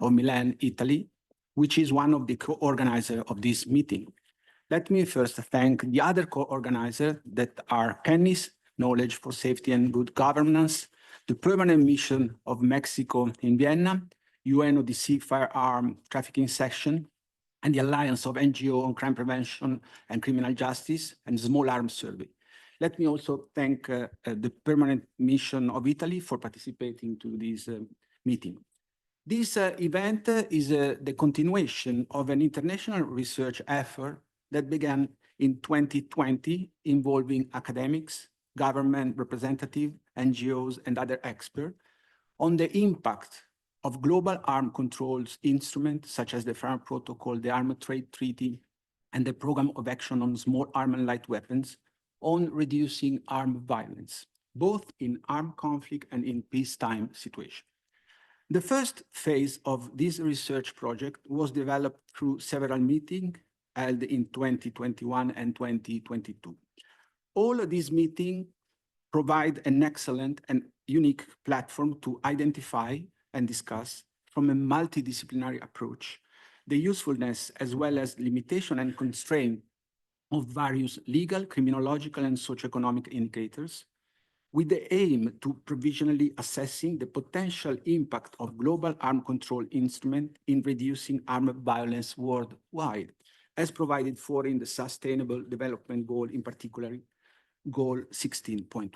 of Milan, Italy, which is one of the co-organizers of this meeting. Let me first thank the other co-organizers that are Kenny's Knowledge for Safety and Good Governance, the Permanent Mission of Mexico in Vienna, UNODC Firearm Trafficking Section, and the Alliance of NGO on Crime Prevention and Criminal Justice and Small Arms Survey. Let me also thank the Permanent Mission of Italy for participating to this meeting. This event is the continuation of an international research effort that began in 2020 involving academics, government representatives, NGOs, and other experts on the impact of global arms controls instruments such as the Firearms Protocol, the Arms Trade Treaty, and the Program of Action on Small Arms and Light Weapons on reducing armed violence, both in armed conflict and in peacetime situations. The first phase of this research project was developed through several meetings held in 2021 and 2022. All of these meetings provide an excellent and unique platform to identify and discuss from a multidisciplinary approach the usefulness as well as limitation and constraint of various legal, criminological, and socioeconomic indicators, with the aim to provisionally assessing the potential impact of global arms control instrument in reducing armed violence worldwide, as provided for in the Sustainable Development Goal, in particular, Goal 16.1.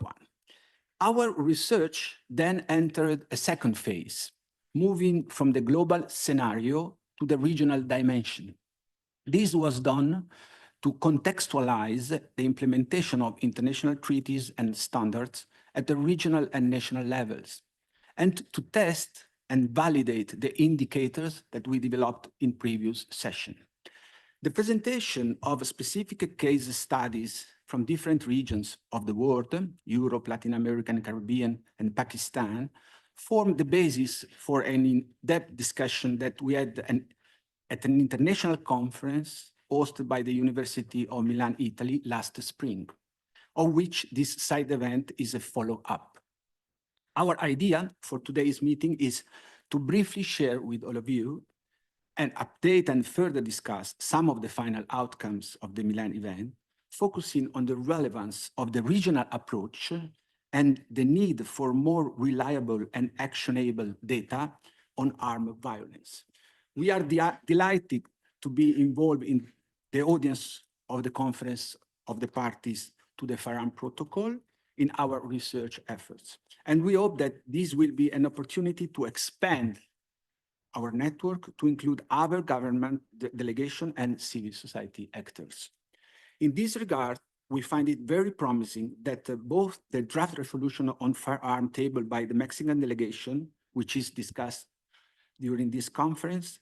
Our research then entered a second phase, moving from the global scenario to the regional dimension. This was done to contextualize the implementation of international treaties and standards at the regional and national levels, and to test and validate the indicators that we developed in previous session. The presentation of specific case studies from different regions of the world, Europe, Latin America, and Caribbean, and Pakistan, formed the basis for an in-depth discussion that we had at an international conference hosted by the University of Milan, Italy, last spring, of which this side event is a follow-up. Our idea for today's meeting is to briefly share with all of you and update and further discuss some of the final outcomes of the Milan event, focusing on the relevance of the regional approach and the need for more reliable and actionable data on armed violence. We are delighted to be involved in the audience of the conference of the parties to the Firearms Protocol in our research efforts. And we hope that this will be an opportunity to expand our network to include other government delegation and civil society actors. In this regard, we find it very promising that both the draft resolution on firearm tabled by the Mexican delegation, which is discussed during this conference,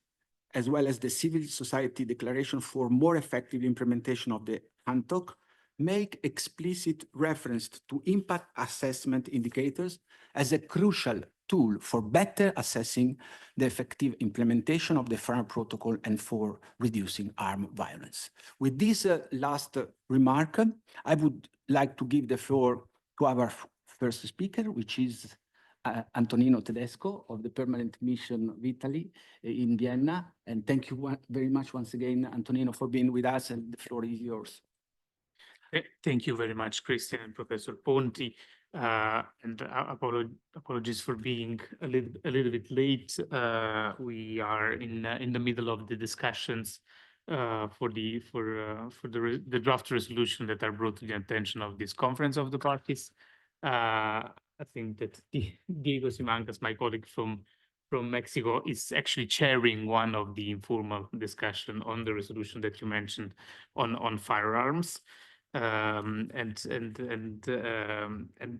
as well as the civil society declaration for more effective implementation of the HANTOC, make explicit reference to impact assessment indicators as a crucial tool for better assessing the effective implementation of the Firearms Protocol and for reducing armed violence. With this last remark, I would like to give the floor to our first speaker, which is Antonino Tedesco of the Permanent Mission of Italy in Vienna. And thank you very much once again, Antonino, for being with us, and the floor is yours. Thank you very much, Christian and Professor Ponti. And apologies for being a little bit late. We are in the middle of the discussions for the draft resolution that are brought to the attention of this conference of the parties. I think that Diego Simancas, my colleague from Mexico, is actually chairing one of the informal discussion on the resolution that you mentioned on firearms. And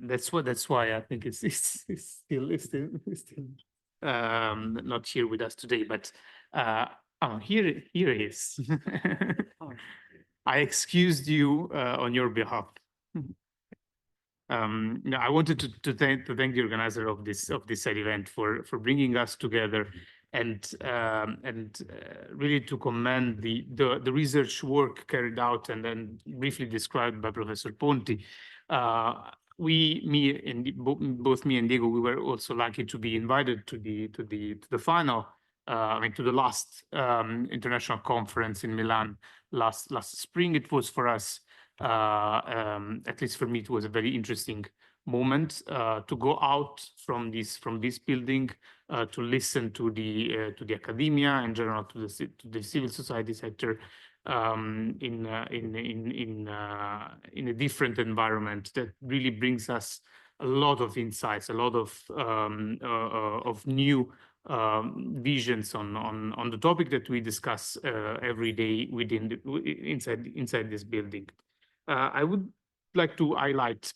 that's why I think it's still not here with us today. But here he is. I excused you on your behalf. No, I wanted to thank the organizer of this side event for bringing us together and really to commend the research work carried out and then briefly described by Professor Ponti. Both me and Diego, we were also lucky to be invited to the final to the last international conference in Milan last spring. It was for us, at least for me, it was a very interesting moment to go out from this building, to listen to the academia in general, to the civil society sector, in a different environment that really brings us a lot of insights, a lot of new visions on the topic that we discuss every day inside this building. I would like to highlight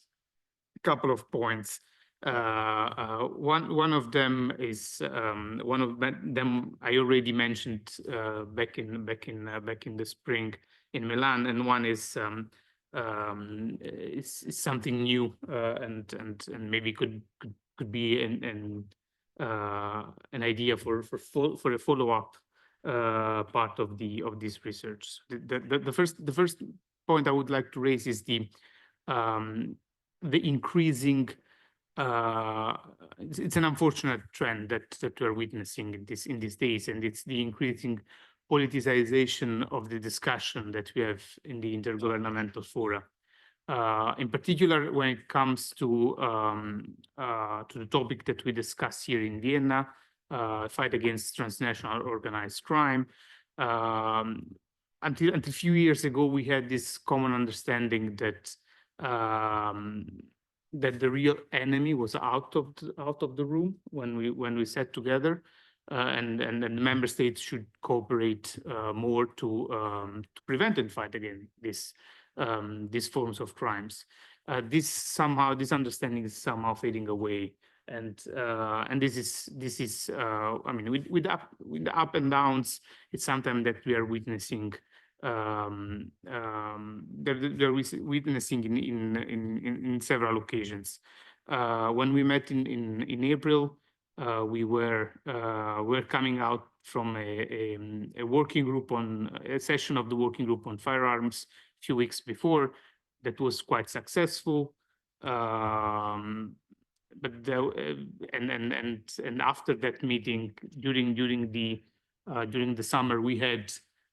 a couple of points. One of them is one of them I already mentioned back in the spring in Milan, and one is something new and maybe could be an idea for a follow-up part of this research. The first point I would like to raise is the increasing. It's an unfortunate trend that we're witnessing in these days, and it's the increasing politicization of the discussion that we have in the intergovernmental fora. In particular, when it comes to the topic that we discuss here in Vienna, fight against transnational organized crime. Until a few years ago, we had this common understanding that that the real enemy was out of the room when we sat together, and the member states should cooperate more to prevent and fight against these forms of crimes. This understanding is somehow fading away, and this is I mean, with the up and downs, it's something that we are witnessing. They're witnessing in several occasions. When we met in April, we were coming out from a working group a session of the working group on firearms a few weeks before that was quite successful. But and after that meeting, during the summer, we had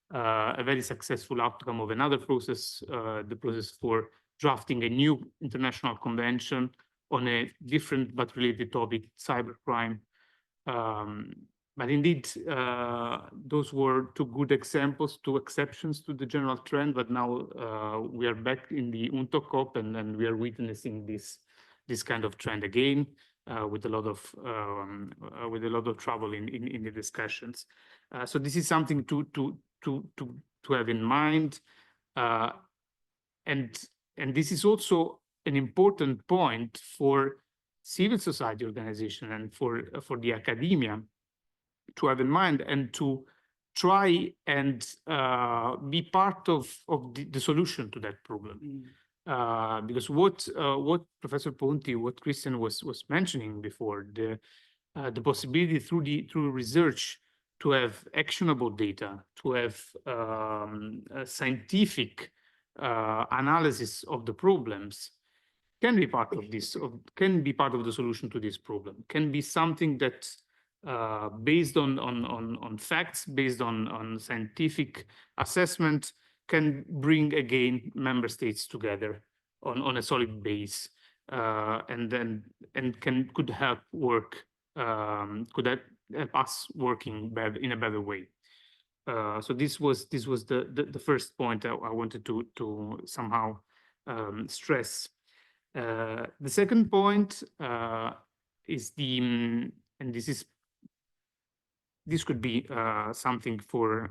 a very successful outcome of another process, the process for drafting a new international convention on a different but related topic, cybercrime. But indeed, those were two good examples, two exceptions to the general trend. But now we are back in the UNTOCOP, and then we are witnessing this kind of trend again, with a lot of trouble in the discussions. So this is something to have in mind, and this is also an important point for civil society organization and for the academia to have in mind, and to try and be part of the solution to that problem. Because what Professor Ponti, what Christian was mentioning before, the possibility through research to have actionable data, to have a scientific analysis of the problems, can be part of this, can be part of the solution to this problem, can be something that based on facts, based on scientific assessment, can bring again member states together on a solid base, and could help us working in a better way. So this was the first point I wanted to somehow stress. The second point is and this could be something for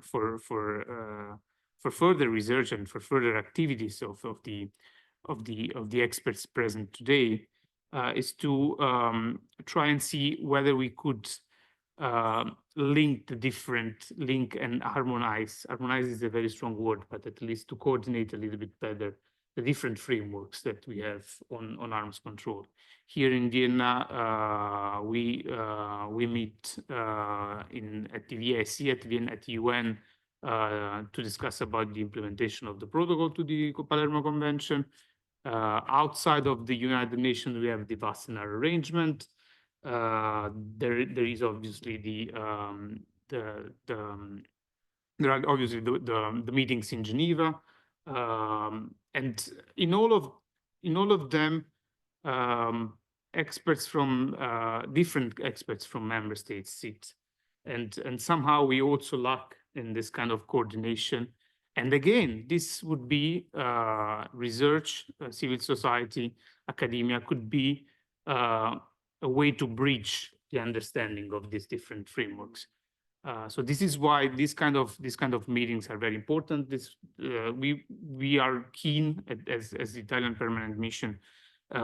further research and for further activities of the experts present today, is to try and see whether we could link and harmonize. Harmonize is a very strong word, but at least to coordinate a little bit better the different frameworks that we have on arms control. Here in Vienna, we meet at the VIC, at the UN, to discuss about the implementation of the protocol to the Palermo Convention. Outside of the United Nations, we have the Wassenaar Arrangement. There is obviously the there are obviously the meetings in Geneva, and in all of them, experts from different experts from member states sit, and somehow we also lack in this kind of coordination. And again, this would be research, civil society, academia could be a way to bridge the understanding of these different frameworks. So this is why these kind of meetings are very important. We are keen as the Italian Permanent Mission.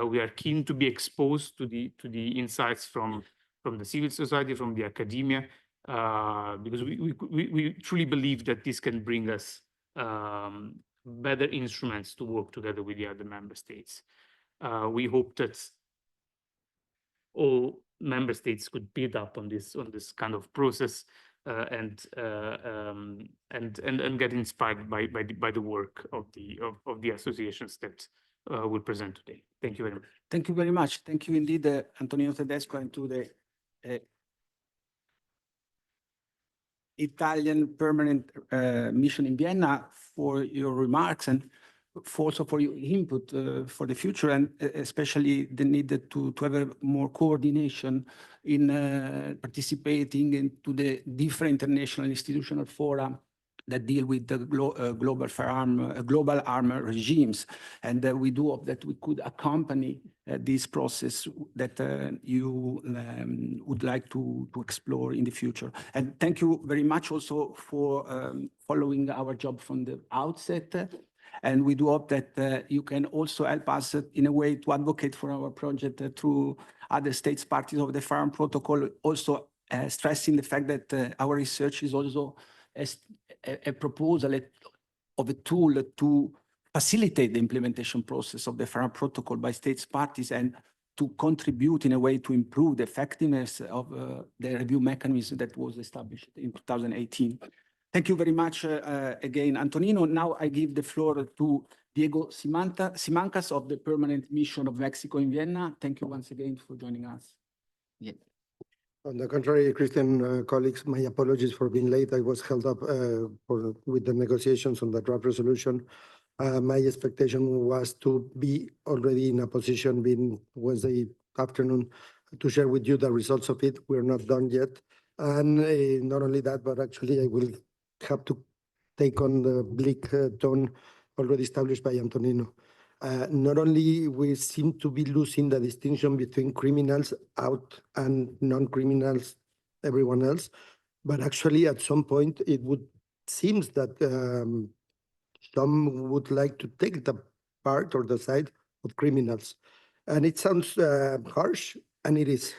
We are keen to be exposed to the insights from the civil society, from the academia, because we truly believe that this can bring us better instruments to work together with the other member states. We hope that all member states could build up on this kind of process and get inspired by the work of the associations that we'll present today. Thank you very much. Thank you very much. Thank you indeed, Antonino Tedesco, and to the Italian Permanent Mission in Vienna for your remarks and also for your input for the future, and especially the need to have a more coordination in participating into the different international institutional fora that deal with the global armor regimes. And we do hope that we could accompany this process that you would like to explore in the future. And thank you very much also for following our job from the outset. And we do hope that you can also help us in a way to advocate for our project through other states parties of the Firearms Protocol, also stressing the fact that our research is also a proposal of a tool to facilitate the implementation process of the Firearms Protocol by states parties and to contribute in a way to improve the effectiveness of the review mechanism that was established in 2018. Thank you very much again, Antonino. Now I give the floor to Diego Simancas of the Permanent Mission of Mexico in Vienna. Thank you once again for joining us. Yeah. On the contrary, Christian, colleagues, my apologies for being late. I was held up with the negotiations on the draft resolution. My expectation was to be already in a position being Wednesday afternoon to share with you the results of it. We're not done yet. And not only that, but actually I will have to take on the bleak tone already established by Antonino. Not only we seem to be losing the distinction between criminals out and non-criminals, everyone else, but actually at some point it would seems that some would like to take the part or the side of criminals. And it sounds harsh, and it is.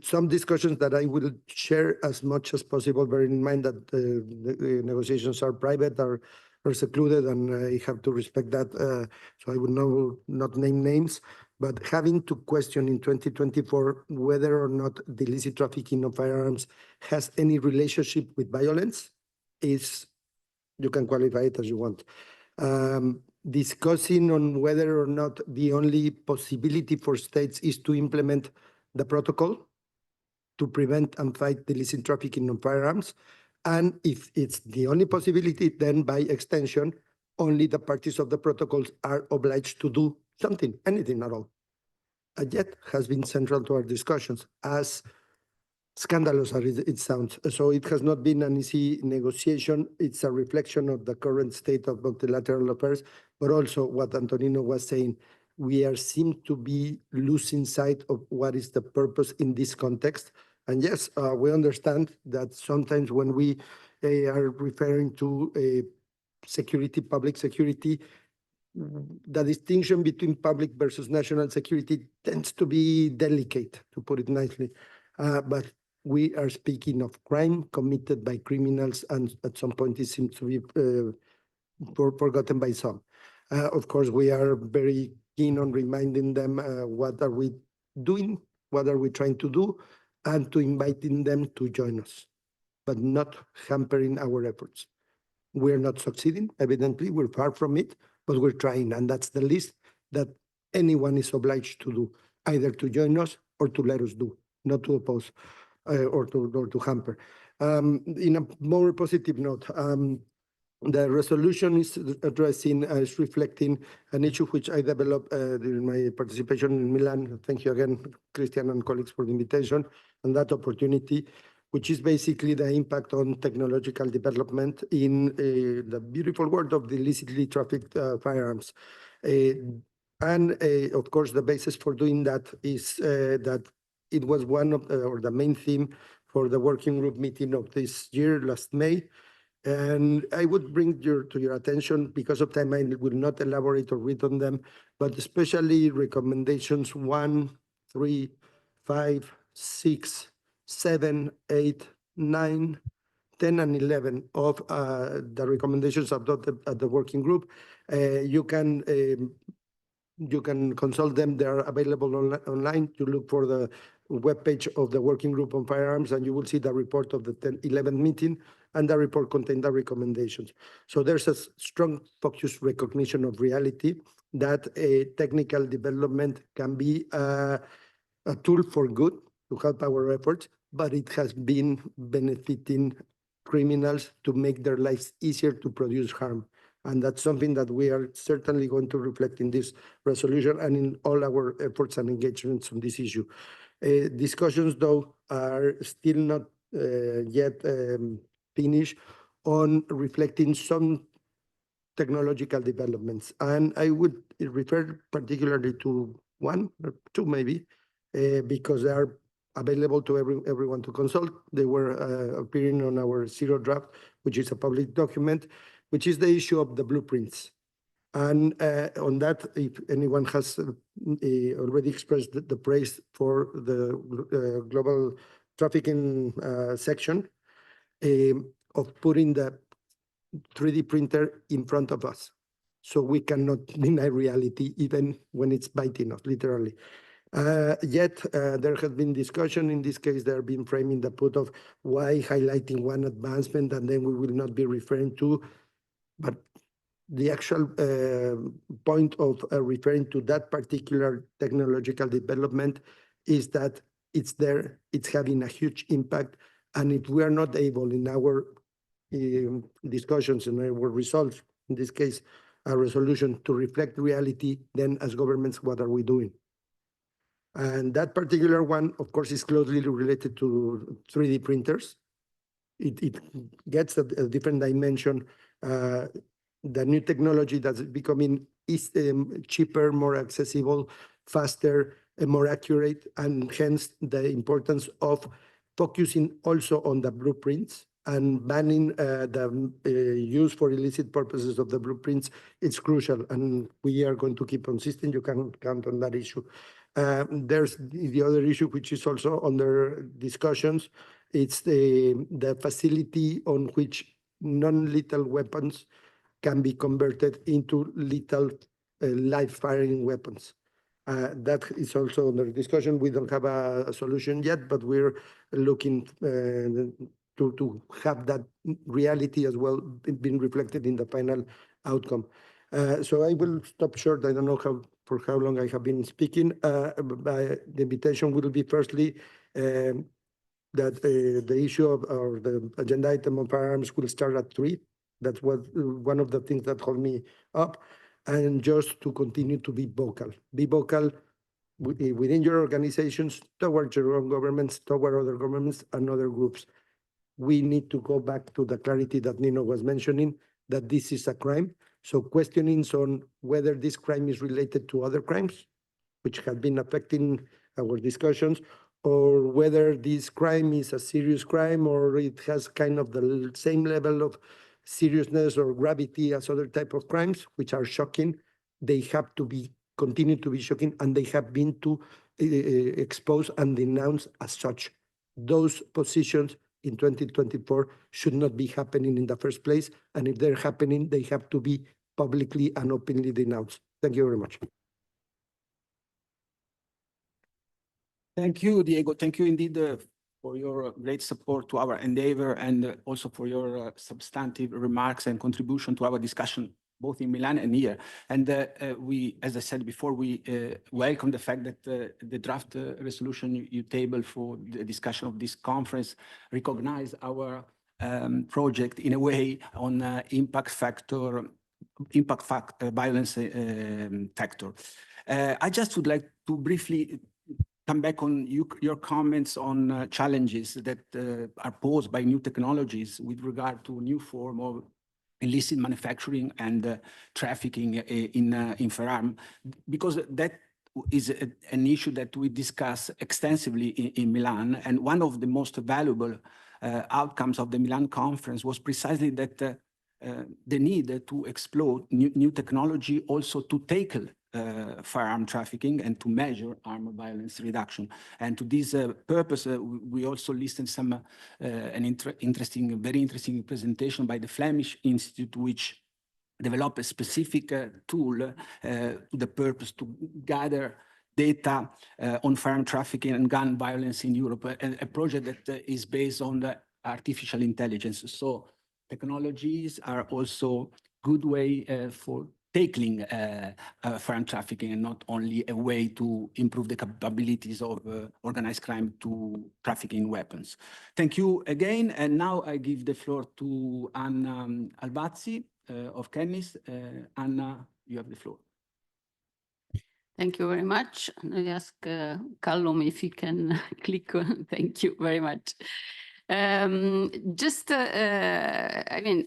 Some discussions that I will share as much as possible, bearing in mind that the negotiations are private, are secluded, and I have to respect that. So I will not name names, but having to question in 2024 whether or not the illicit trafficking of firearms has any relationship with violence is, you can qualify it as you want. Discussing on whether or not the only possibility for states is to implement the protocol to prevent and fight the illicit trafficking of firearms. And if it's the only possibility, then by extension, only the parties of the protocols are obliged to do something, anything at all. And yet has been central to our discussions, as scandalous as it sounds. So it has not been an easy negotiation. It's a reflection of the current state of multilateral affairs, but also what Antonino was saying, we seem to be losing sight of what is the purpose in this context. And yes, we understand that sometimes when we are referring to security, public security, the distinction between public versus national security tends to be delicate, to put it nicely. But we are speaking of crime committed by criminals, and at some point it seems to be forgotten by some. Of course, we are very keen on reminding them what are we doing, what are we trying to do, and to inviting them to join us, but not hampering our efforts. We're not succeeding, evidently, we're far from it, but we're trying, and that's the least that anyone is obliged to do, either to join us or to let us do, not to oppose. or to hamper. In a more positive note, the resolution is addressing, is reflecting an issue which I developed during my participation in Milan. Thank you again, Christian and colleagues, for the invitation and that opportunity, which is basically the impact on technological development in the beautiful world of the illicitly trafficked firearms. Of course, the basis for doing that is that it was one of or the main theme for the working group meeting of this year, last May. And I would bring to your attention, because of time, I will not elaborate or read on them, but especially recommendations 1, 3, 5, 6, 7, 8, 9, 10, and 11 of the recommendations adopted at the working group. You can consult them. They are available online. To look for the webpage of the working group on firearms, and you will see the report of the 11th meeting, and the report contains the recommendations. So there's a strong focused recognition of reality that a technical development can be a tool for good to help our efforts, but it has been benefiting criminals to make their lives easier to produce harm. And that's something that we are certainly going to reflect in this resolution and in all our efforts and engagements on this issue. Discussions, though, are still not yet finished on reflecting some technological developments. And I would refer particularly to one or two, maybe, because they are available to everyone to consult. They were appearing on our zero draft, which is a public document, which is the issue of the blueprints. And on that, if anyone has already expressed the praise for the global trafficking section of putting the 3D printer in front of us, so we cannot deny reality even when it's biting us, literally. Yet there has been discussion. In this case, there have been framing the put of why highlighting one advancement and then we will not be referring to, but the actual point of referring to that particular technological development is that it's there, it's having a huge impact, and if we are not able in our discussions and our results, in this case, a resolution, to reflect reality, then as governments, what are we doing? And that particular one, of course, is closely related to 3D printers. It gets a different dimension. The new technology that's becoming cheaper, more accessible, faster, and more accurate, and hence the importance of focusing also on the blueprints and banning the use for illicit purposes of the blueprints. It's crucial, and we are going to keep insisting. You can count on that issue. There's the other issue, which is also under discussions. It's the facility on which non-lethal weapons can be converted into lethal live firing weapons. That is also under discussion. We don't have a solution yet, but we're looking to have that reality as well being reflected in the final outcome. So I will stop short. I don't know for how long I have been speaking. The invitation will be firstly that the issue or the agenda item on firearms will start at 3. That's one of the things that hold me up, and just to continue to be vocal. Be vocal within your organizations, towards your own governments, toward other governments and other groups. We need to go back to the clarity that Nino was mentioning, that this is a crime. So questionings on whether this crime is related to other crimes, which have been affecting our discussions, or whether this crime is a serious crime, or it has kind of the same level of seriousness or gravity as other type of crimes, which are shocking. They have to continue to be shocking, and they have been to expose and denounce as such. Those positions in 2024 should not be happening in the first place, and if they're happening, they have to be publicly and openly denounced. Thank you very much. Thank you, Diego. Thank you indeed for your great support to our endeavor, and also for your substantive remarks and contribution to our discussion both in Milan and here. And we, as I said before, we welcome the fact that the draft resolution you table for the discussion of this conference recognize our project in a way on violence factor. I just would like to briefly come back on your comments on challenges that are posed by new technologies with regard to new form of illicit manufacturing and trafficking in firearm, because that is an issue that we discuss extensively in Milan. And one of the most valuable outcomes of the Milan conference was precisely that the need to explore new technology also to tackle firearm trafficking and to measure armed violence reduction. And to this purpose, we also listened some very interesting presentation by the Flemish Institute, which developed a specific tool to the purpose to gather data on firearm trafficking and gun violence in Europe, a project that is based on the artificial intelligence. So technologies are also good way for tackling firearm trafficking and not only a way to improve the capabilities of organized crime to trafficking weapons. Thank you again. And now I give the floor to Anna Albazzi of Kennis. Anna, you have the floor. Thank you very much. I ask Callum if he can click on. Thank you very much. I mean,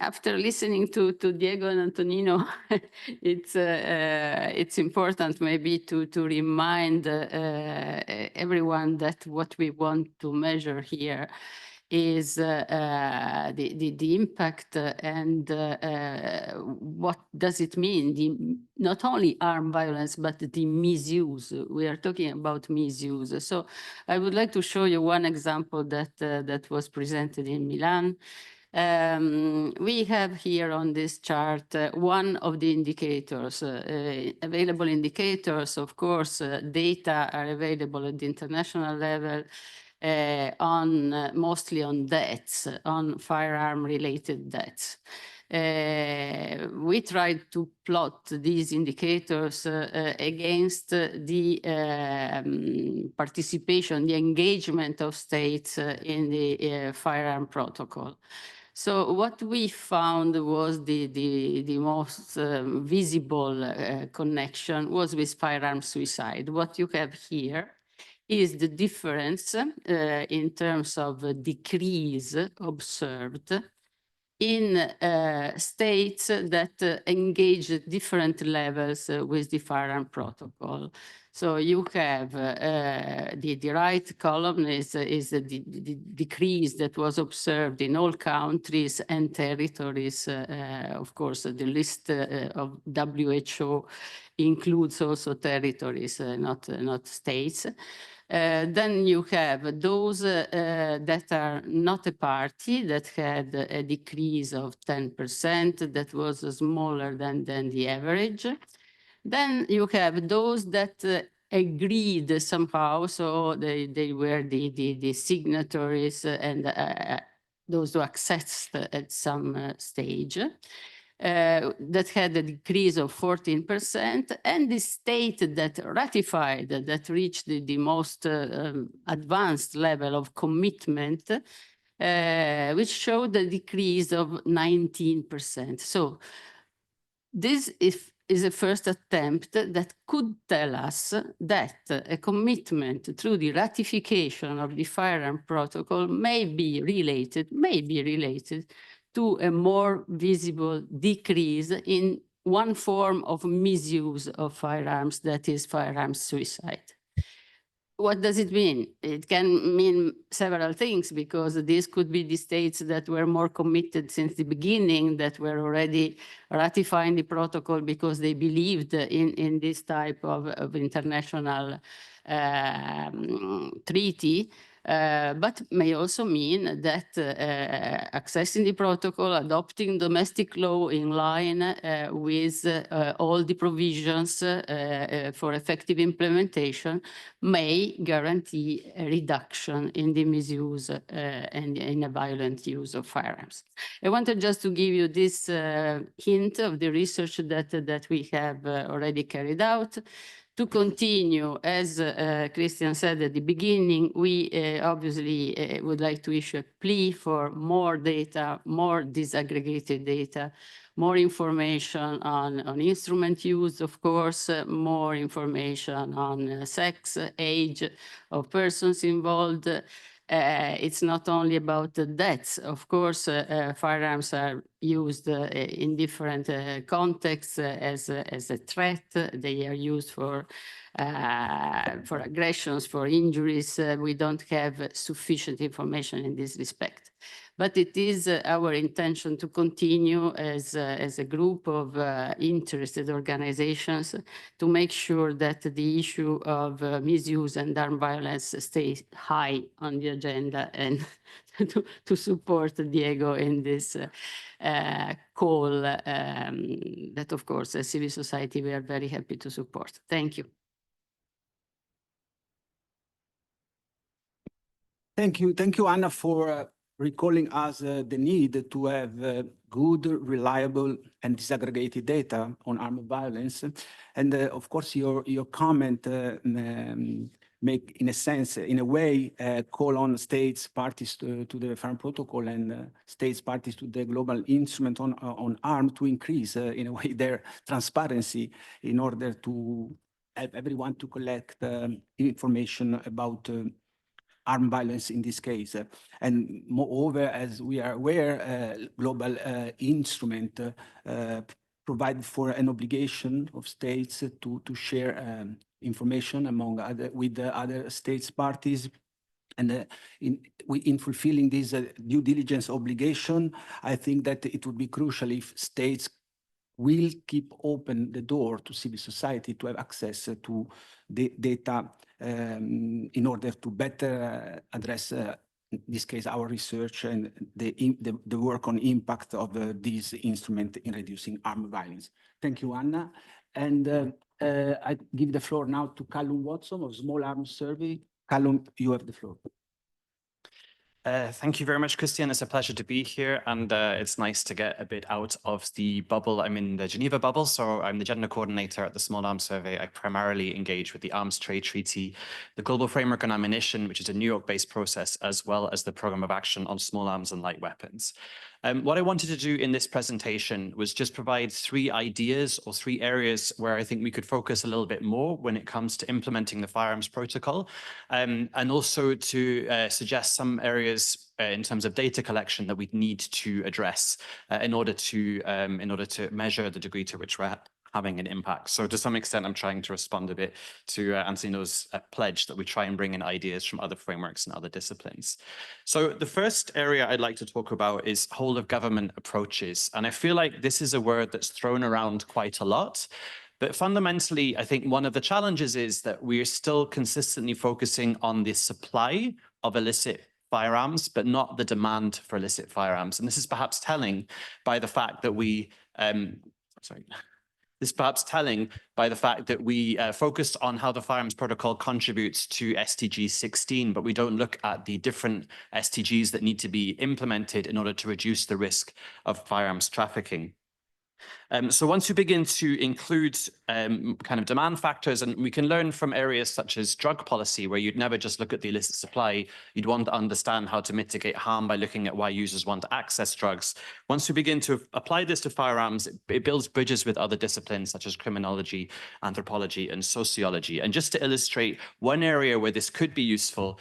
after listening to Diego and Antonino, it's important maybe to remind everyone that what we want to measure here is the impact and what does it mean, not only armed violence, but the misuse. We are talking about misuse. So I would like to show you one example that was presented in Milan. We have here on this chart one of the indicators, available indicators. Of course, data are available at the international level, mostly on deaths, on firearm-related deaths. We tried to plot these indicators against the participation, the engagement of states in the Firearm Protocol. So what we found was the most visible connection was with firearm suicide. What you have here is the difference in terms of decrease observed in states that engage at different levels with the Firearm Protocol. So you have the right column is the decrease that was observed in all countries and territories. Of course, the list of WHO includes also territories, not states. Then you have those that are not a party that had a decrease of 10% that was smaller than the average. Then you have those that agreed somehow, so they were the signatories and those who accessed at some stage. That had a decrease of 14%, and the state that ratified, that reached the most advanced level of commitment, which showed a decrease of 19%. So this is a first attempt that could tell us that a commitment through the ratification of the Firearm Protocol may be related to a more visible decrease in one form of misuse of firearms, that is firearm suicide. What does it mean? It can mean several things, because these could be the states that were more committed since the beginning, that were already ratifying the protocol because they believed in this type of international treaty. but may also mean that accessing the protocol, adopting domestic law in line with all the provisions for effective implementation may guarantee a reduction in the misuse and in a violent use of firearms. I wanted just to give you this hint of the research that we have already carried out. To continue, as Christian said at the beginning, we obviously would like to issue a plea for more data, more disaggregated data, more information on instrument use, of course, more information on sex, age of persons involved. It's not only about the deaths. Of course, firearms are used in different contexts as a threat. They are used for aggressions, for injuries. We don't have sufficient information in this respect. But it is our intention to continue as a group of interested organizations to make sure that the issue of misuse and armed violence stays high on the agenda, and to support Diego in this call that, of course, as civil society, we are very happy to support. Thank you. Thank you, Anna, for recalling us the need to have good, reliable, and disaggregated data on armed violence. And of course, your comment make, in a sense, in a way, call on states parties to the Firearms Protocol and states parties to the Global Instrument on Arms to increase, in a way, their transparency in order to help everyone to collect information about armed violence in this case. And moreover, as we are aware, global instrument provide for an obligation of states to share information among with the other states parties. And in fulfilling this due diligence obligation, I think that it would be crucial if states will keep open the door to civil society to have access to the data in order to better address, in this case, our research and the work on impact of this instrument in reducing armed violence. Thank you, Anna. And I give the floor now to Callum Watson of Small Arms Survey. Callum, you have the floor. Thank you very much, Christian. It's a pleasure to be here, and it's nice to get a bit out of the bubble. I'm in the Geneva bubble, so I'm the gender coordinator at the Small Arms Survey. I primarily engage with the Arms Trade Treaty, the Global Framework on Ammunition, which is a New York-based process, as well as the Programme of Action on Small Arms and Light Weapons. What I wanted to do in this presentation was just provide 3 ideas or 3 areas where I think we could focus a little bit more when it comes to implementing the Firearms Protocol, and also to suggest some areas in terms of data collection that we need to address in order to measure the degree to which we're having an impact. So to some extent, I'm trying to respond a bit to Antonino's pledge that we try and bring in ideas from other frameworks and other disciplines. So the first area I'd like to talk about is whole of government approaches. And I feel like this is a word that's thrown around quite a lot. But fundamentally, I think one of the challenges is that we're still consistently focusing on the supply of illicit firearms, but not the demand for illicit firearms. And this is perhaps telling by the fact that we, This is perhaps telling by the fact that we focused on how the Firearms Protocol contributes to SDG 16, but we don't look at the different SDGs that need to be implemented in order to reduce the risk of firearms trafficking. So once you begin to include kind of demand factors, and we can learn from areas such as drug policy, where you'd never just look at the illicit supply, you'd want to understand how to mitigate harm by looking at why users want to access drugs. Once we begin to apply this to firearms, it builds bridges with other disciplines such as criminology, anthropology, and sociology. And just to illustrate one area where this could be useful,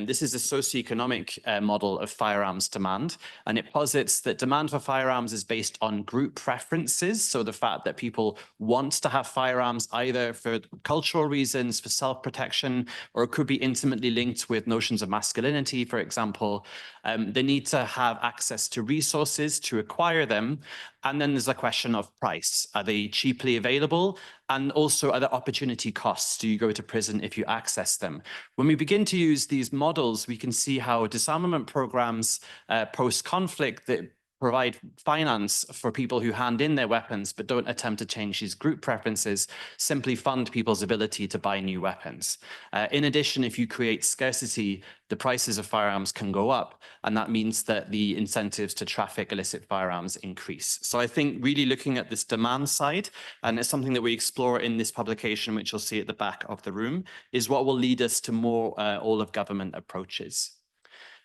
this is a socioeconomic model of firearms demand, and it posits that demand for firearms is based on group preferences resources. So the fact that people want to have firearms either for cultural reasons, for self-protection, or it could be intimately linked with notions of masculinity, for example. They need to have access to resources to acquire them. And then there's a question of price. Are they cheaply available? And also, are there opportunity costs? Do you go to prison if you access them? When we begin to use these models, we can see how disarmament programs post-conflict that provide finance for people who hand in their weapons but don't attempt to change these group preferences, simply fund people's ability to buy new weapons. In addition, if you create scarcity, the prices of firearms can go up, and that means that the incentives to traffic illicit firearms increase. So I think really looking at this demand side, and it's something that we explore in this publication, which you'll see at the back of the room, is what will lead us to more all-of-government approaches.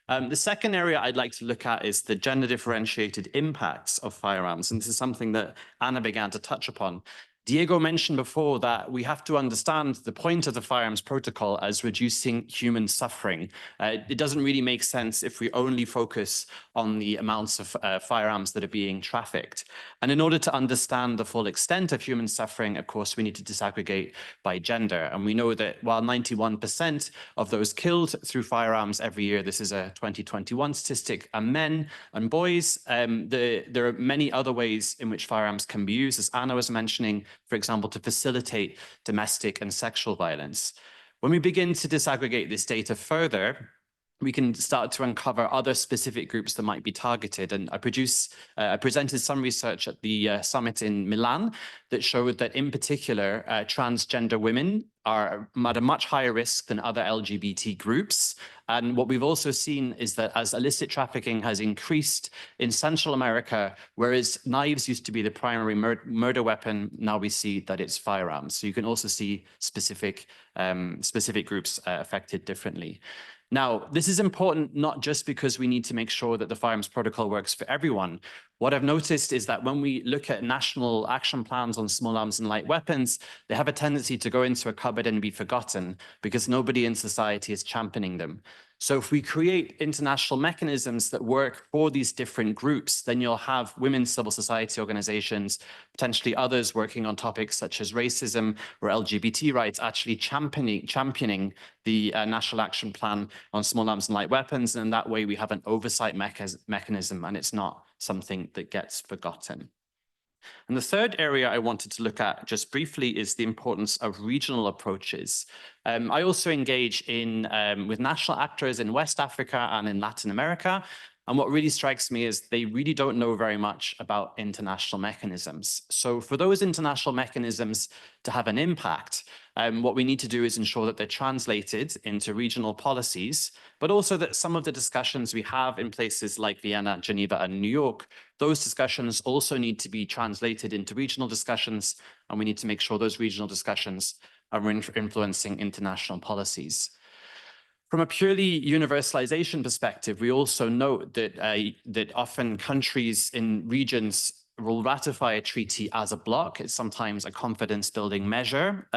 The second area I'd like to look at is the gender differentiated impacts of firearms. And this is something that Anna began to touch upon. Diego mentioned before that we have to understand the point of the Firearms Protocol as reducing human suffering. It doesn't really make sense if we only focus on the amounts of firearms that are being trafficked. And in order to understand the full extent of human suffering, of course, we need to disaggregate by gender. And we know that while 91% of those killed through firearms every year, this is a 2021 statistic, are men and boys, there are many other ways in which firearms can be used, as Anna was mentioning, for example, to facilitate domestic and sexual violence. When we begin to disaggregate this data further, we can start to uncover other specific groups that might be targeted. And I presented some research at the summit in Milan that showed that in particular, transgender women are at a much higher risk than other LGBT groups. And what we've also seen is that as illicit trafficking has increased in Central America, whereas knives used to be the primary murder weapon, now we see that it's firearms. So you can also see specific groups affected differently. Now, this is important not just because we need to make sure that the Firearms Protocol works for everyone. What I've noticed is that when we look at national action plans on small arms and light weapons, they have a tendency to go into a cupboard and be forgotten because nobody in society is championing them. So if we create international mechanisms that work for these different groups, then you'll have women's civil society organizations, potentially others working on topics such as racism or LGBT rights, actually championing the National Action Plan on Small Arms and Light Weapons. And that way we have an oversight mechanism, and it's not something that gets forgotten. And the third area I wanted to look at just briefly is the importance of regional approaches. I also engage with national actors in West Africa and in Latin America. And what really strikes me is they really don't know very much about international mechanisms. So for those international mechanisms to have an impact, what we need to do is ensure that they're translated into regional policies, but also that some of the discussions we have in places like Vienna, Geneva, and New York, those discussions also need to be translated into regional discussions, and we need to make sure those regional discussions are influencing international policies. From a purely universalization perspective, we also note that often countries in regions will ratify a treaty as a bloc. It's sometimes a confidence-building measure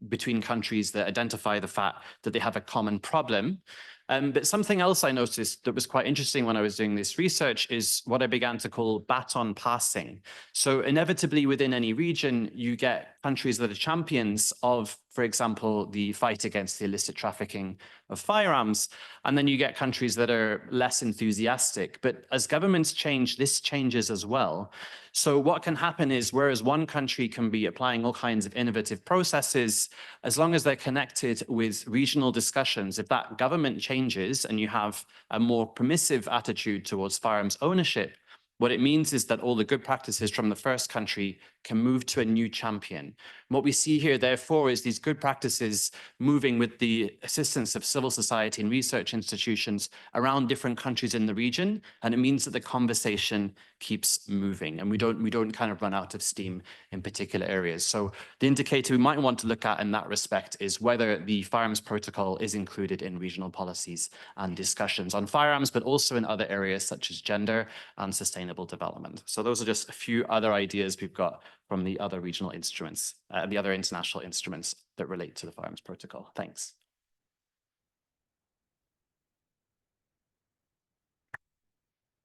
between countries that identify the fact that they have a common problem. But something else I noticed that was quite interesting when I was doing this research is what I began to call baton passing. So inevitably within any region, you get countries that are champions of, for example, the fight against the illicit trafficking of firearms. And then you get countries that are less enthusiastic. But as governments change, this changes as well. So what can happen is, whereas one country can be applying all kinds of innovative processes, as long as they're connected with regional discussions, if that government changes and you have a more permissive attitude towards firearms ownership, what it means is that all the good practices from the first country can move to a new champion. What we see here, therefore, is these good practices moving with the assistance of civil society and research institutions around different countries in the region. And it means that the conversation keeps moving and we don't kind of run out of steam in particular areas. So the indicator we might want to look at in that respect is whether the Firearms Protocol is included in regional policies and discussions on firearms, but also in other areas such as gender and sustainable development. So those are just a few other ideas we've got from the other regional instruments, the other international instruments that relate to the Firearms Protocol. Thanks.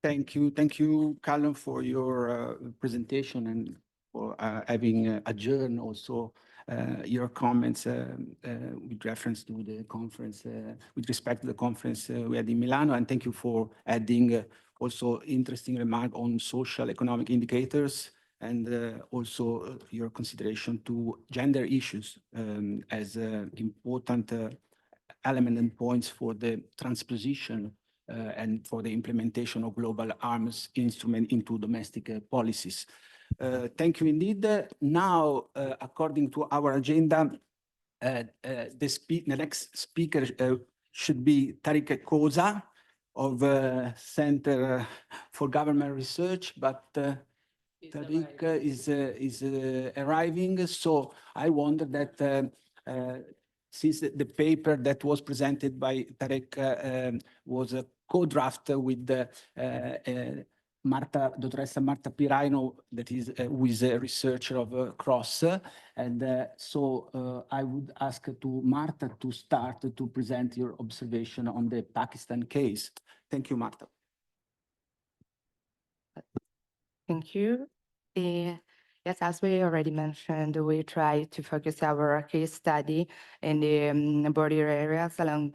Thank you, Callum, for your presentation and for having adjourned also your comments with reference to the conference, with respect to the conference we had in Milano, and thank you for adding also interesting remark on social economic indicators and also your consideration to gender issues as important element and points for the transposition and for the implementation of global arms instrument into domestic policies. Thank you indeed. Now, according to our agenda, the next speaker should be Tariq Koza of Center for Government Research, but Tariq is arriving. So I wonder that since the paper that was presented by Tariq was a co-draft with Dottoressa Marta Piraino, that is who is a researcher of CROSS. And so I would ask to Marta to start to present your observation on the Pakistan case. Thank you, Marta. Thank you. Yes, as we already mentioned, we try to focus our case study in the border areas along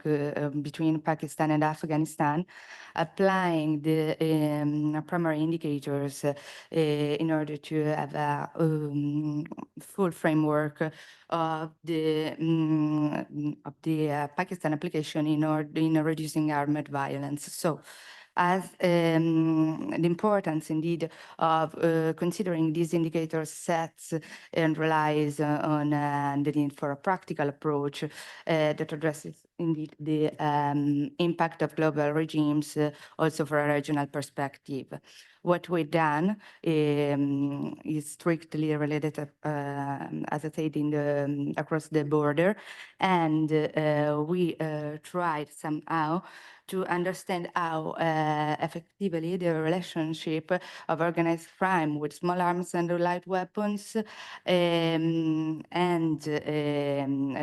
between Pakistan and Afghanistan, applying the primary indicators in order to have a full framework of the Pakistan application in reducing armed violence. So, as the importance indeed of considering these indicator sets and relies on the need for a practical approach that addresses indeed the impact of global regimes also for a regional perspective. What we've done is strictly related, as I said, across the border, and we tried somehow to understand how effectively the relationship of organized crime with small arms and light weapons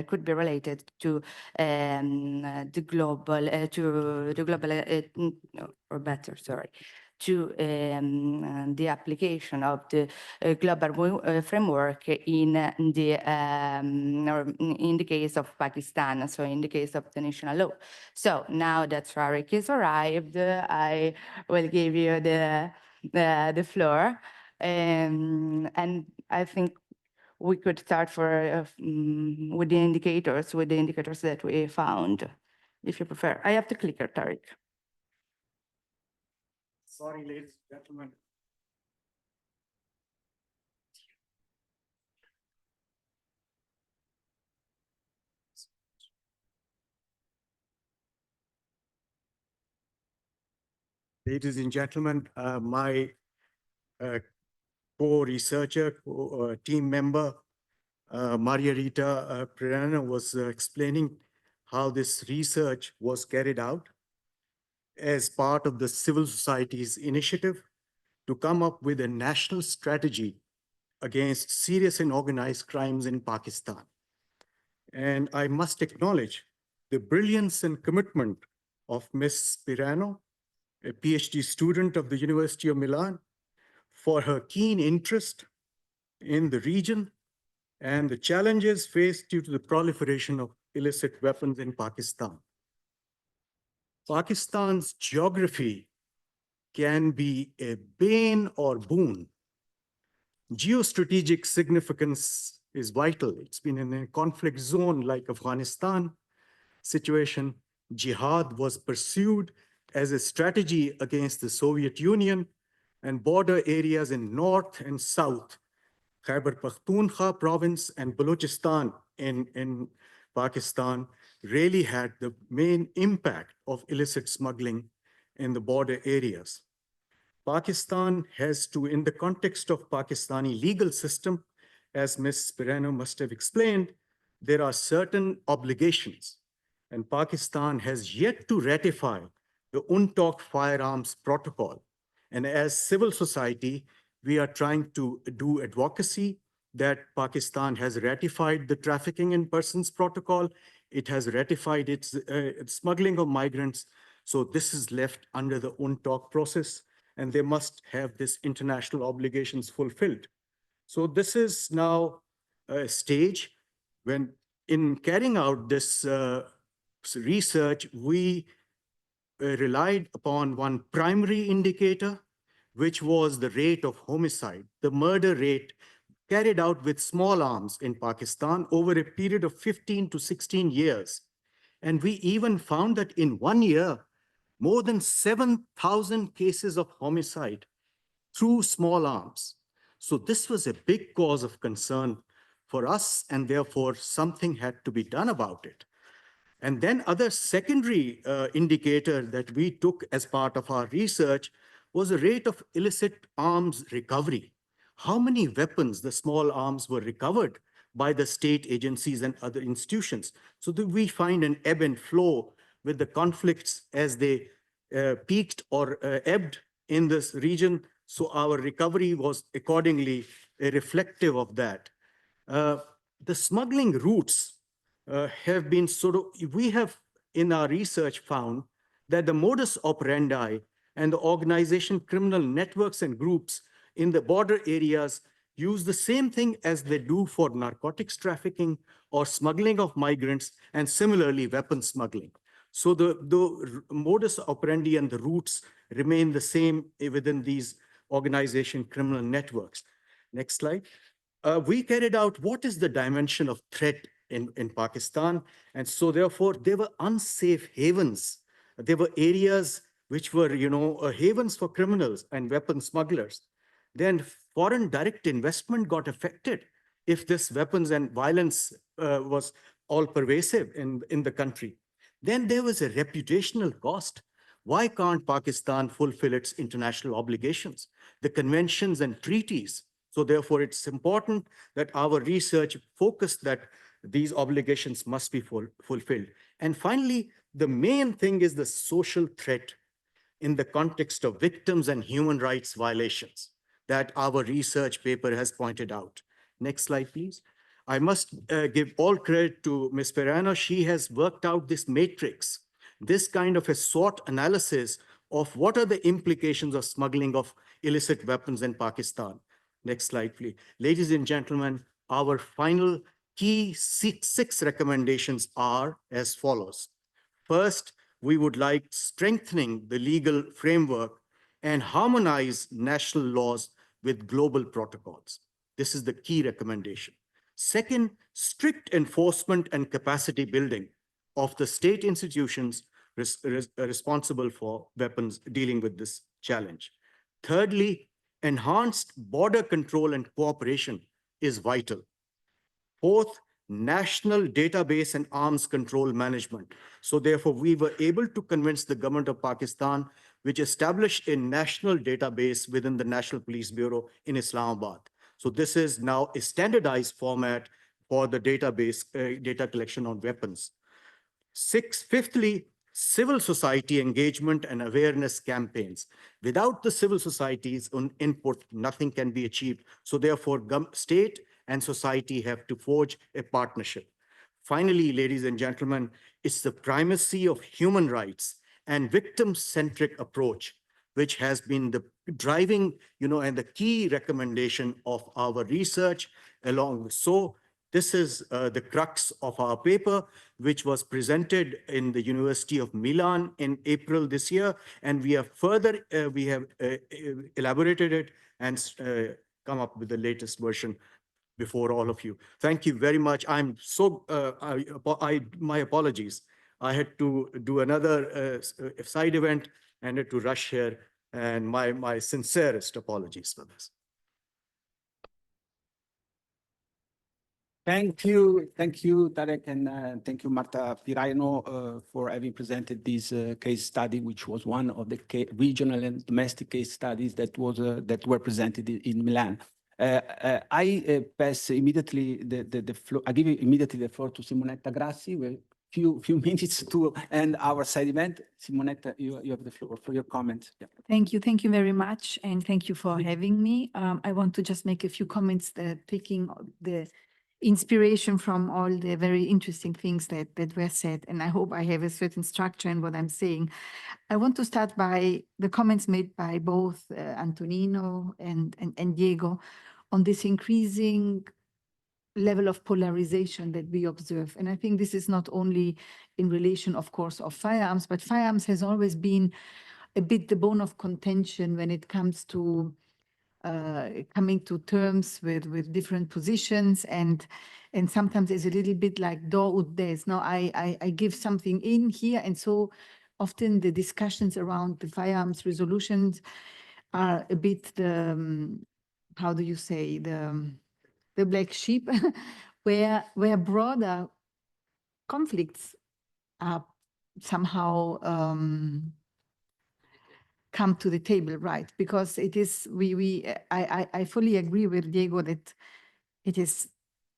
could be related to the global, or better, sorry, to the application of the global framework in the case of Pakistan, so in the case of the national law. So now that Tariq is arrived, I will give you the floor, and I think we could start with the indicators that we found, if you prefer. I have the clicker, Tariq. Sorry, ladies and gentlemen. Ladies and gentlemen, my co-researcher, team member, Maria Rita Perana was explaining how this research was carried out as part of the civil society's initiative to come up with a national strategy against serious and organized crimes in Pakistan. And I must acknowledge the brilliance and commitment of Ms. Pirano, a PhD student of the University of Milan, for her keen interest in the region and the challenges faced due to the proliferation of illicit weapons in Pakistan. Pakistan's geography can be a bane or boon. Geostrategic significance is vital. It's been in a conflict zone like Afghanistan situation. Jihad was pursued as a strategy against the Soviet Union, and border areas in north and south, Khyber Pakhtunkhwa province and Balochistan in Pakistan, really had the main impact of illicit smuggling in the border areas. Pakistan has to, in the context of Pakistani legal system, as Ms. Pirano must have explained, there are certain obligations, and Pakistan has yet to ratify the UNTOC Firearms Protocol. And as civil society, we are trying to do advocacy that Pakistan has ratified the Trafficking in Persons Protocol. It has ratified its smuggling of migrants. So this is left under the UNTOC process, and they must have this international obligations fulfilled. So this is now a stage when in carrying out this research, we relied upon one primary indicator, which was the rate of homicide, the murder rate carried out with small arms in Pakistan over a period of 15 to 16 years. And we even found that in 1 year, more than 7,000 cases of homicide through small arms. So this was a big cause of concern for us, and therefore something had to be done about it. And then other secondary indicator that we took as part of our research was the rate of illicit arms recovery. How many weapons, the small arms, were recovered by the state agencies and other institutions, so that we find an ebb and flow with the conflicts as they peaked or ebbed in this region. So our recovery was accordingly reflective of that. The smuggling routes have been we have in our research found that the modus operandi and the organization criminal networks and groups in the border areas use the same thing as they do for narcotics trafficking or smuggling of migrants, and similarly weapon smuggling. So the modus operandi and the routes remain the same within these organization criminal networks. Next slide. We carried out what is the dimension of threat in Pakistan. And so therefore, there were unsafe havens. There were areas which were, havens for criminals and weapon smugglers. Then foreign direct investment got affected if this weapons and violence was all pervasive in the country. Then there was a reputational cost. Why can't Pakistan fulfill its international obligations, the conventions and treaties? So therefore, it's important that our research focus that these obligations must be fulfilled. And finally, the main thing is the social threat in the context of victims and human rights violations that our research paper has pointed out. Next slide, please. I must give all credit to Ms. Perano. She has worked out this matrix, this kind of a SWOT analysis of what are the implications of smuggling of illicit weapons in Pakistan. Next slide, please. Ladies and gentlemen, our final key six recommendations are as follows. First, we would like strengthening the legal framework and harmonize national laws with global protocols. This is the key recommendation. Second, strict enforcement and capacity building of the state institutions responsible for weapons dealing with this challenge. Thirdly, enhanced border control and cooperation is vital. Fourth, national database and arms control management. So therefore, we were able to convince the government of Pakistan, which established a national database within the National Police Bureau in Islamabad. So this is now a standardized format for the database data collection on weapons. Fifthly, civil society engagement and awareness campaigns. Without the civil society's input, nothing can be achieved. So therefore, state and society have to forge a partnership. Finally, ladies and gentlemen, it's the primacy of human rights and victim-centric approach, which has been the driving, and the key recommendation of our research along with. So this is the crux of our paper, which was presented in the University of Milan in April this year. And we have further, elaborated it and come up with the latest version before all of you. Thank you very much. I'm so, my apologies. I had to do another side event and had to rush here, and my sincerest apologies for this. Thank you, Tarek, and thank you, Marta Pirano, for having presented this case study, which was one of the regional and domestic case studies that were presented in Milan. I pass immediately the floor. I give you immediately the floor to Simonetta Grassi. With few minutes to end our side event. Simonetta, you have the floor for your comments. Yeah. Thank you very much, and thank you for having me. I want to just make a few comments that taking the inspiration from all the very interesting things that were said, and I hope I have a certain structure in what I'm saying. I want to start by the comments made by both Antonino and Diego on this increasing level of polarization that we observe. And I think this is not only in relation, of course, of firearms, but firearms has always been a bit the bone of contention when it comes to coming to terms with different positions, and sometimes it's a little bit like do ut des. Now I give something in here, and so often the discussions around the firearms resolutions are a bit the how do you say, the black sheep, where broader conflicts are somehow come to the table, right? Because it is, I fully agree with Diego that it is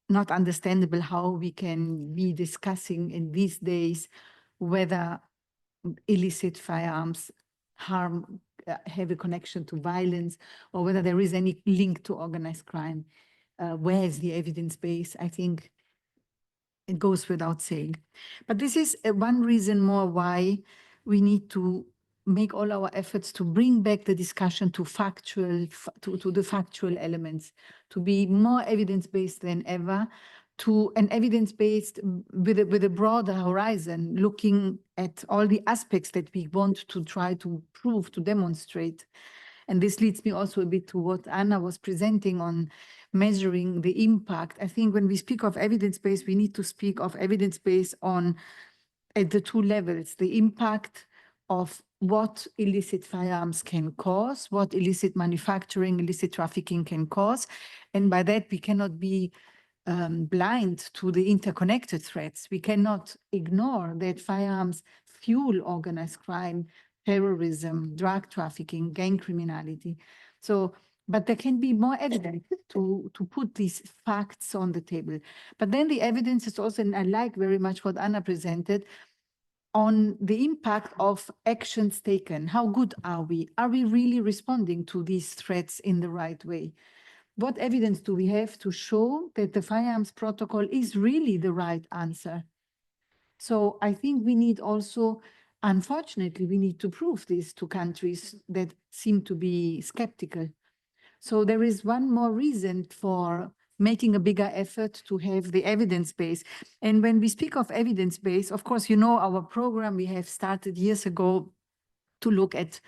not understandable how we can be discussing in these days whether illicit firearms harm, have a connection to violence, or whether there is any link to organized crime. Where is the evidence base? I think it goes without saying. But this is one reason more why we need to make all our efforts to bring back the discussion to factual, to the factual elements, to be more evidence-based than ever, to an evidence-based with a broader horizon, looking at all the aspects that we want to try to prove, to demonstrate. And this leads me also a bit to what Anna was presenting on measuring the impact. I think when we speak of evidence-based, we need to speak of evidence-based on at the two levels, the impact of what illicit firearms can cause, what illicit manufacturing, illicit trafficking can cause. And by that, we cannot be blind to the interconnected threats. We cannot ignore that firearms fuel organized crime, terrorism, drug trafficking, gang criminality. So, but there can be more evidence to put these facts on the table. But then the evidence is also, and I like very much what Anna presented, on the impact of actions taken. How good are we? Are we really responding to these threats in the right way? What evidence do we have to show that the Firearms Protocol is really the right answer? So I think we need also, unfortunately, we need to prove this to countries that seem to be skeptical. So there is one more reason for making a bigger effort to have the evidence base. And when we speak of evidence base, of course, you know, our program we have started years ago to look at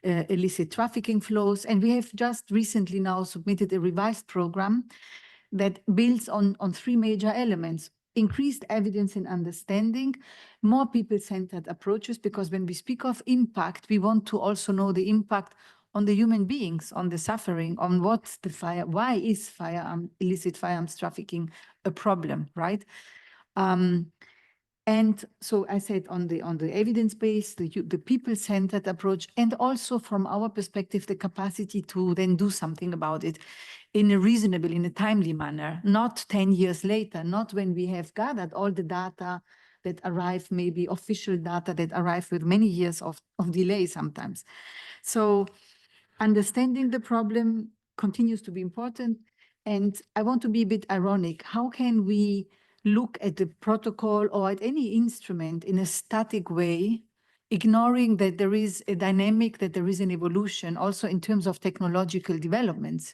illicit trafficking flows. And we have just recently now submitted a revised program that builds on three major elements: increased evidence and understanding, more people-centered approaches, because when we speak of impact, we want to also know the impact on the human beings, on the suffering, on what's the why is illicit firearms trafficking a problem, right? And so I said on the evidence base, the people-centered approach, and also from our perspective, the capacity to then do something about it in a reasonable, in a timely manner, not 10 years later, not when we have gathered all the data that arrive, maybe official data that arrive with many years of delay sometimes. So understanding the problem continues to be important. And I want to be a bit ironic. How can we look at the protocol or at any instrument in a static way, ignoring that there is a dynamic, that there is an evolution, also in terms of technological developments?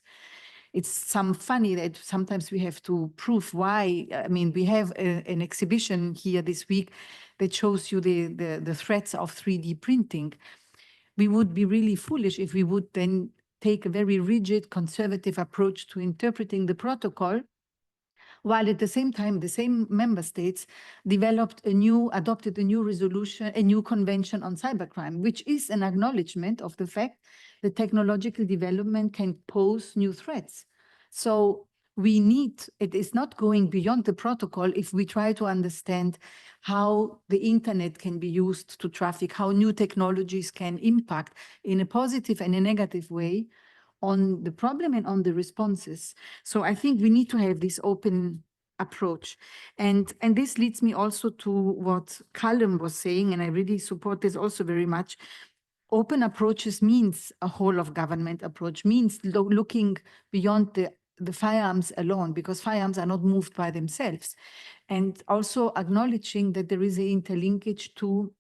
It's some funny that sometimes we have to prove why. I mean, we have an exhibition here this week that shows you the threats of 3D printing. We would be really foolish if we would then take a very rigid, conservative approach to interpreting the protocol, while at the same time, the same member states adopted a new resolution, a new convention on cybercrime, which is an acknowledgement of the fact that technological development can pose new threats. So it is not going beyond the protocol if we try to understand how the internet can be used to traffic, how new technologies can impact in a positive and a negative way on the problem and on the responses. So I think we need to have this open approach. And this leads me also to what Callum was saying, and I really support this also very much. Open approaches means a whole of government approach, means looking beyond the firearms alone, because firearms are not moved by themselves. And also acknowledging that there is an interlinkage to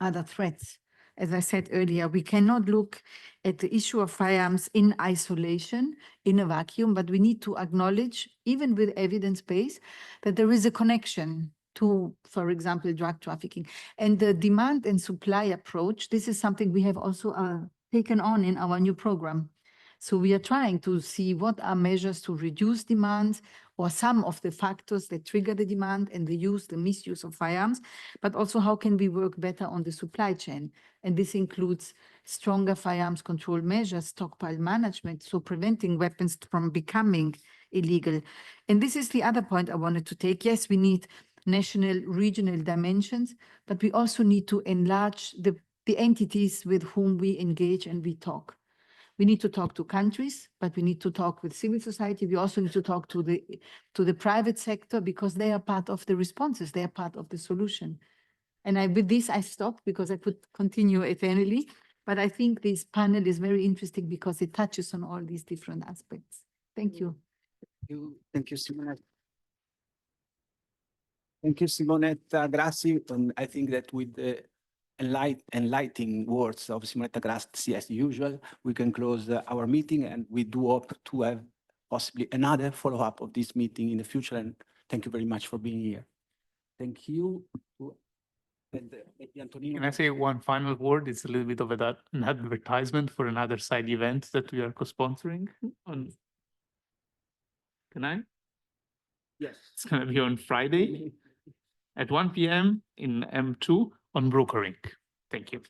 other threats. as I said earlier, we cannot look at the issue of firearms in isolation, in a vacuum, but we need to acknowledge, even with evidence base, that there is a connection to, for example, drug trafficking. And the demand and supply approach, this is something we have also taken on in our new program. So we are trying to see what are measures to reduce demand or some of the factors that trigger the demand and the misuse of firearms, but also how can we work better on the supply chain. And this includes stronger firearms control measures, stockpile management, so preventing weapons from becoming illegal. And this is the other point I wanted to take. Yes, we need national, regional dimensions, but we also need to enlarge the entities with whom we engage and we talk. We need to talk to countries, but we need to talk with civil society. We also need to talk to the private sector because they are part of the responses. They are part of the solution. And with this, I stop because I could continue eternally. But I think this panel is very interesting because it touches on all these different aspects. Thank you. Thank you, Simonetta. Thank you, Simonetta Grassi. And I think that with the enlightening words of Simonetta Grassi, as usual, we can close our meeting, and we do hope to have possibly another follow-up of this meeting in the future. And thank you very much for being here. Thank you. And, Antonino. Can I say one final word? It's a little bit of an advertisement for another side event that we are co-sponsoring on. Can I? Yes. It's going to be on Friday at 1 p.m. in M2 on Brokering. Thank you.